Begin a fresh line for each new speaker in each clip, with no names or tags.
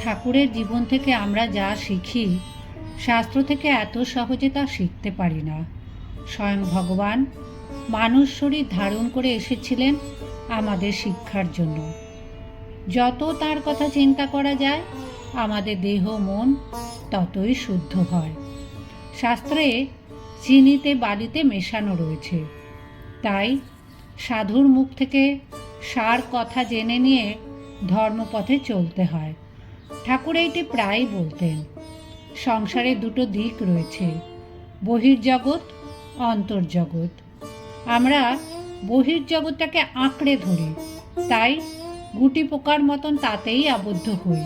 ঠাকুরের জীবন থেকে আমরা যা শিখি, শাস্ত্র থেকে এত সহজে তা শিখতে পারি না। স্বয়ং ভগবান মানুষ শরীর ধারণ করে এসেছিলেন আমাদের শিক্ষার জন্য। যত তার কথা চিন্তা করা যায়, আমাদের দেহ মন ততই শুদ্ধ হয়। শাস্ত্রে চিনিতে বালিতে মেশানো রয়েছে, তাই সাধুর মুখ থেকে সার কথা জেনে নিয়ে ধর্মপথে চলতে হয়। ঠাকুর এইটি প্রায়ই বলতেন। সংসারে দুটো দিক রয়েছে, বহির্জগৎ, অন্তর্জগৎ। আমরা বহির্জগৎটাকে আঁকড়ে ধরি, তাই গুটি পোকার মতন তাতেই আবদ্ধ হই।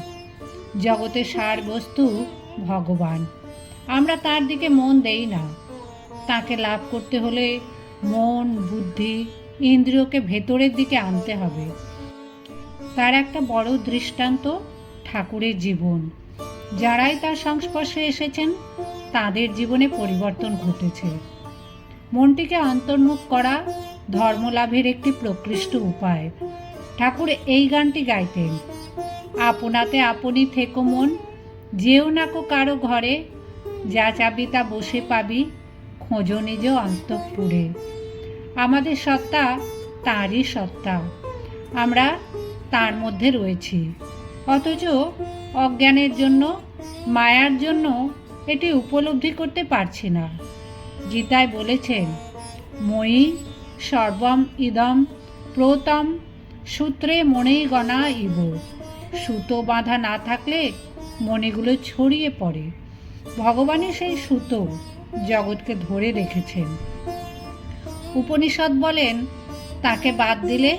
জগতের সার বস্তু ভগবান, আমরা তার দিকে মন দেই না। তাকে লাভ করতে হলে মন, বুদ্ধি, ইন্দ্রিয়কে ভেতরের দিকে আনতে হবে। তার একটা বড় দৃষ্টান্ত ঠাকুরের জীবন। যারাই তার সংস্পর্শে এসেছেন তাদের জীবনে পরিবর্তন ঘটেছে। মনটিকে অন্তর্মুখ করা ধর্মলাভের একটি প্রকৃষ্ট উপায়। ঠাকুর এই গানটি গাইতেন, আপনাতে আপনি থেকো মন, যেও নাকো কারো ঘরে, যা চাবি তা বসে পাবি, খোঁজো নিজ অন্তঃপুরে। আমাদের সত্তা তাঁরই সত্তা, আমরা তার মধ্যে রয়েছি, অথচ অজ্ঞানের জন্য, মায়ার জন্য এটি উপলব্ধি করতে পারছি না। গীতায় বলেছেন, ময়ি সর্বম ইদম প্রতম সূত্রে মণি গণা ইব। সুতো বাঁধা না থাকলে মণিগুলো ছড়িয়ে পড়ে। ভগবানই সেই সুতো, জগৎকে ধরে রেখেছেন। উপনিষদ বলেন, তাকে বাদ দিলে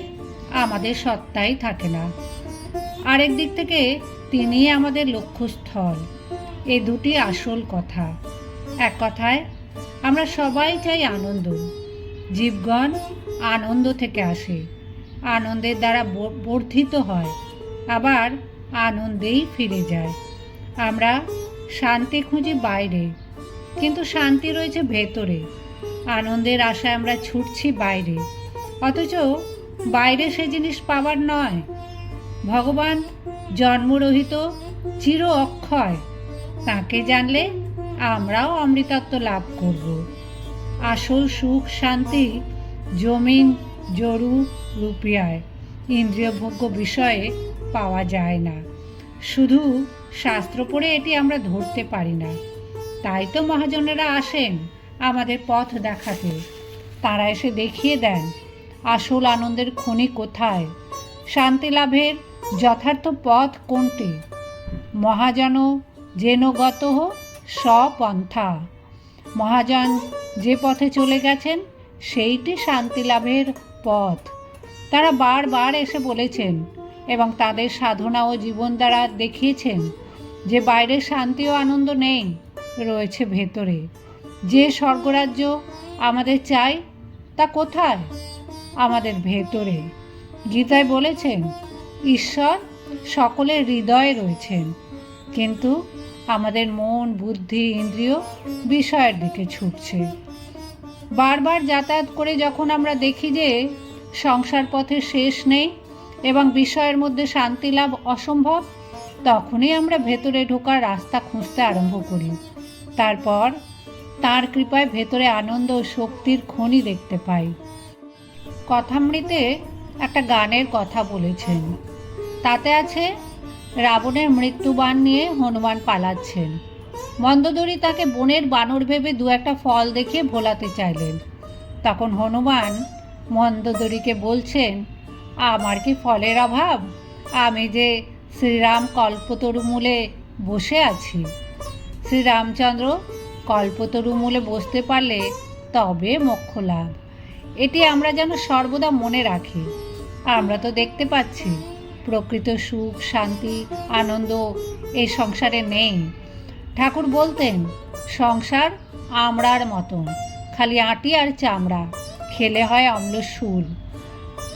আমাদের সত্তাই থাকে না। আরেক দিক থেকে তিনি আমাদের লক্ষ্যস্থল। এ দুটি আসল কথা। এক কথায় আমরা সবাই চাই আনন্দ। জীবগণ আনন্দ থেকে আসে, আনন্দের দ্বারা বর্ধিত হয়, আবার আনন্দেই ফিরে যায়। আমরা শান্তি খুঁজি বাইরে, কিন্তু শান্তি রয়েছে ভেতরে। আনন্দের আশায় আমরা ছুটছি বাইরে, অথচ বাইরে সে জিনিস পাওয়ার নয়। ভগবান জন্মরহিত, চির অক্ষয়। তাকে জানলে আমরাও অমৃতত্ব লাভ করব। আসল সুখ শান্তি জমিন, জরু, রুপিয়ায়, ইন্দ্রিয়ভোগ্য বিষয়ে পাওয়া যায় না। শুধু শাস্ত্র পড়ে এটি আমরা ধরতে পারি না। তাই তো মহাজনেরা আসেন আমাদের পথ দেখাতে। তারা এসে দেখিয়ে দেন আসল আনন্দের খনি কোথায়, শান্তি লাভের যথার্থ পথ কোনটি। মহাজন যেন গত স্বপন্থা। মহাজন যে পথে চলে গেছেন সেইটি শান্তি লাভের পথ। তারা বারবার এসে বলেছেন এবং তাদের সাধনা ও জীবন দ্বারা দেখিয়েছেন যে বাইরের শান্তি ও আনন্দ নেই, রয়েছে ভেতরে। যে স্বর্গরাজ্য আমাদের চাই তা কোথায়? আমাদের ভেতরে। গীতায় বলেছেন, ঈশ্বর সকলের হৃদয়ে রয়েছেন, কিন্তু আমাদের মন, বুদ্ধি, ইন্দ্রিয় বিষয়ের দিকে ছুটছে। বারবার যাতায়াত করে যখন আমরা দেখি যে সংসার পথে শেষ নেই এবং বিষয়ের মধ্যে শান্তি লাভ অসম্ভব, তখনই আমরা ভেতরে ঢোকার রাস্তা খুঁজতে আরম্ভ করি। তারপর তার কৃপায় ভেতরে আনন্দ ও শক্তির খনি দেখতে পাই। কথামৃতে একটা গানের কথা বলেছেন, তাতে আছে, রাবণের মৃত্যুবাণ নিয়ে হনুমান পালাচ্ছেন। মন্দোদরী তাকে বনের বানর ভেবে দু একটা ফল দেখিয়ে ভোলাতে চাইলেন। তখন হনুমান মন্দোদরীকে বলছেন, আমার কি ফলের অভাব? আমি যে শ্রীরাম কল্পতরু মূলে বসে আছি। শ্রীরামচন্দ্র কল্পতরু মূলে বসতে পারলে তবে মোক্ষ লাভ। এটি আমরা যেন সর্বদা মনে রাখি। আমরা তো দেখতে পাচ্ছি প্রকৃত সুখ, শান্তি, আনন্দ এই সংসারে নেই। ঠাকুর বলতেন, সংসার আমড়ার মতন, খালি আঁটি আর চামড়া, খেলে হয় অম্লশূল।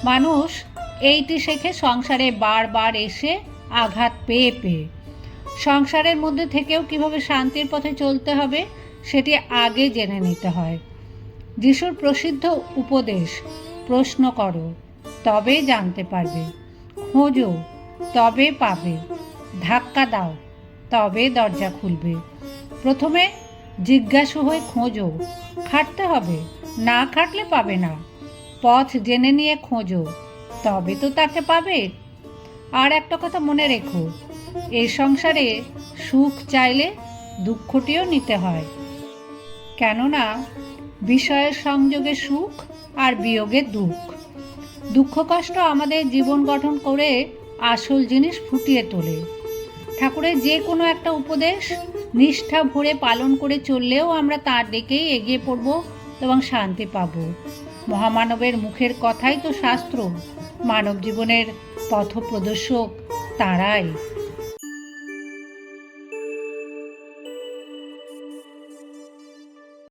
মানুষ এইটি শেখে সংসারে বারবার এসে আঘাত পেয়ে পেয়ে। সংসারের মধ্যে থেকেও কিভাবে শান্তির পথে চলতে হবে সেটি আগে জেনে নিতে হয়। যিশুর প্রসিদ্ধ উপদেশ, প্রশ্ন করো তবে জানতে পারবে, খোঁজো তবে পাবে। ধাক্কা দাও, তবে দরজা খুলবে। প্রথমে জিজ্ঞাসু হয়ে খোঁজো, খাটতে হবে, না খাটলে পাবে না। পথ জেনে নিয়ে খোঁজো, তবে তো তাকে পাবে। আর একটা কথা মনে রেখো, এই সংসারে সুখ চাইলে দুঃখটিও নিতে হয়, কেননা বিষয়ের সংযোগে সুখ আর বিয়োগে দুঃখ। দুঃখ কষ্ট আমাদের জীবন গঠন করে আসল জিনিস ফুটিয়ে তোলে। ঠাকুরের যে কোনো একটা উপদেশ নিষ্ঠা ভরে পালন করে চললেও আমরা তার দিকেই এগিয়ে পড়ব এবং শান্তি পাব। মহামানবের মুখের কথাই তো শাস্ত্র, মানব জীবনের পথপ্রদর্শক তারাই।